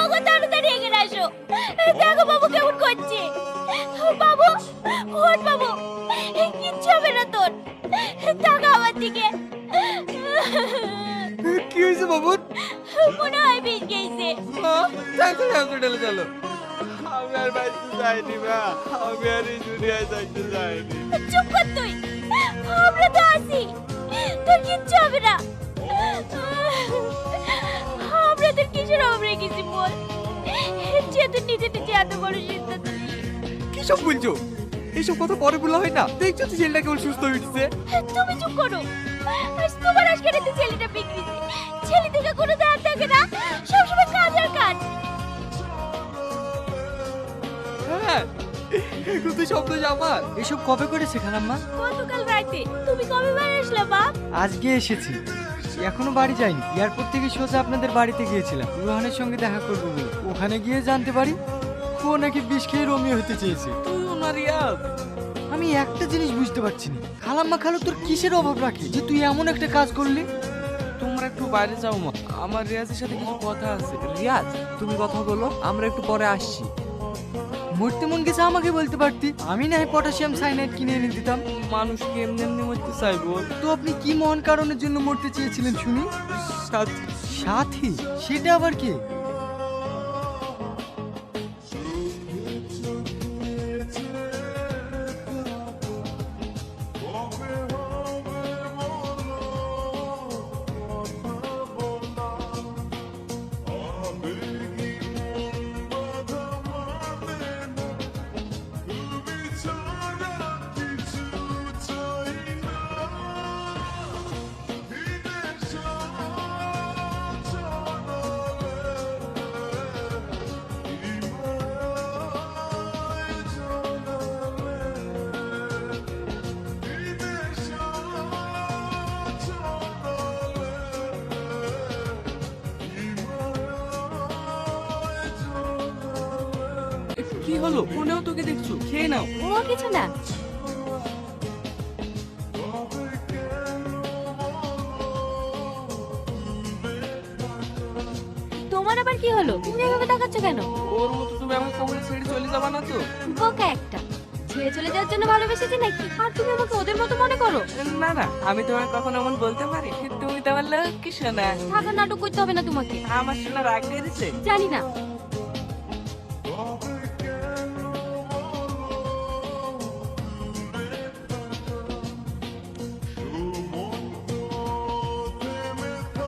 ওগো তাড়াতাড়ি এগিয়ে আসো, দেখো বাবু কেমন করছে। বাবু ওঠ বাবু, কিচ্ছু হবে না তোর, তাকা আমার দিকে। কি হয়েছে বাবুর? মনে হয় বিষ গেছে। তাড়াতাড়ি হসপিটালে চলো। আমি আর বাড়িতে যাইনি মা, আমি আর এই দুনিয়ায় যাইতে যাইনি। চুপ কর তুই, আমরা তো আছি, তোর কিচ্ছু হবে না। আমরা তোর কিসের অভাব রেখেছি বল, যে তুই নিজে নিজে এত বড় সিদ্ধান্ত নিলি। কি সব বলছো? এইসব কথা পরে বলা হয় না? দেখছো তো ছেলেটা কেবল সুস্থ হয়ে উঠছে। তুমি চুপ করো, আজ তোমার আজকের ছেলেটা বিক্রিছে, ছেলে থেকে কোনো দাঁত থাকে না, সবসময় কাজ আর কাজ। হ্যাঁ, এখন তো শব্দ আমার। এসব কবে করেছে খালাম্মা? গতকাল রাতে। তুমি কবে বাড়ি আসলে বাপ? আজকে এসেছি, এখনো বাড়ি যাইনি। এয়ারপোর্ট থেকে সোজা আপনাদের বাড়িতে গিয়েছিলাম রোহানের সঙ্গে দেখা করবো বলে। ওখানে গিয়ে জানতে পারি ও নাকি বিষ খেয়ে রোমিও হতে চেয়েছে। তুই ওনার রিয়াজ। আমি একটা জিনিস বুঝতে পারছি না, খালাম্মা খালু তোর কিসের অভাব রাখে যে তুই এমন একটা কাজ করলি? তোমরা একটু বাইরে যাও মা, আমার রিয়াজের সাথে কিছু কথা আছে। রিয়াজ, তুমি কথা বলো, আমরা একটু পরে আসছি। মরতে মন গেছে আমাকে বলতে পারতি, আমি না হয় পটাশিয়াম সাইনাইড কিনে এনে দিতাম। মানুষকে এমনি এমনি মরতে চাইবো? তো আপনি কি মহান কারণের জন্য মরতে চেয়েছিলেন শুনি? সাথী। সাথী? সেটা আবার কি? কি হলো? ফোনেও তোকে দেখছো, খেয়ে নাও। ও কিছু না। তোমার আবার কি হলো? তুমি এভাবে তাকাচ্ছ কেন? ওর মতো তুমি আমাকে কবরে ছেড়ে চলে যাবা না তো? বোকা একটা, ছেড়ে চলে যাওয়ার জন্য ভালোবেসেছি নাকি? আর তুমি আমাকে ওদের মতো মনে করো? না না, আমি তোমার কখনো এমন বলতে পারি? তুমি তো আমার লক্ষ্মী সোনা। থাকার নাটক করতে হবে না তোমাকে। আমার সোনা রাগ করেছে? জানি না।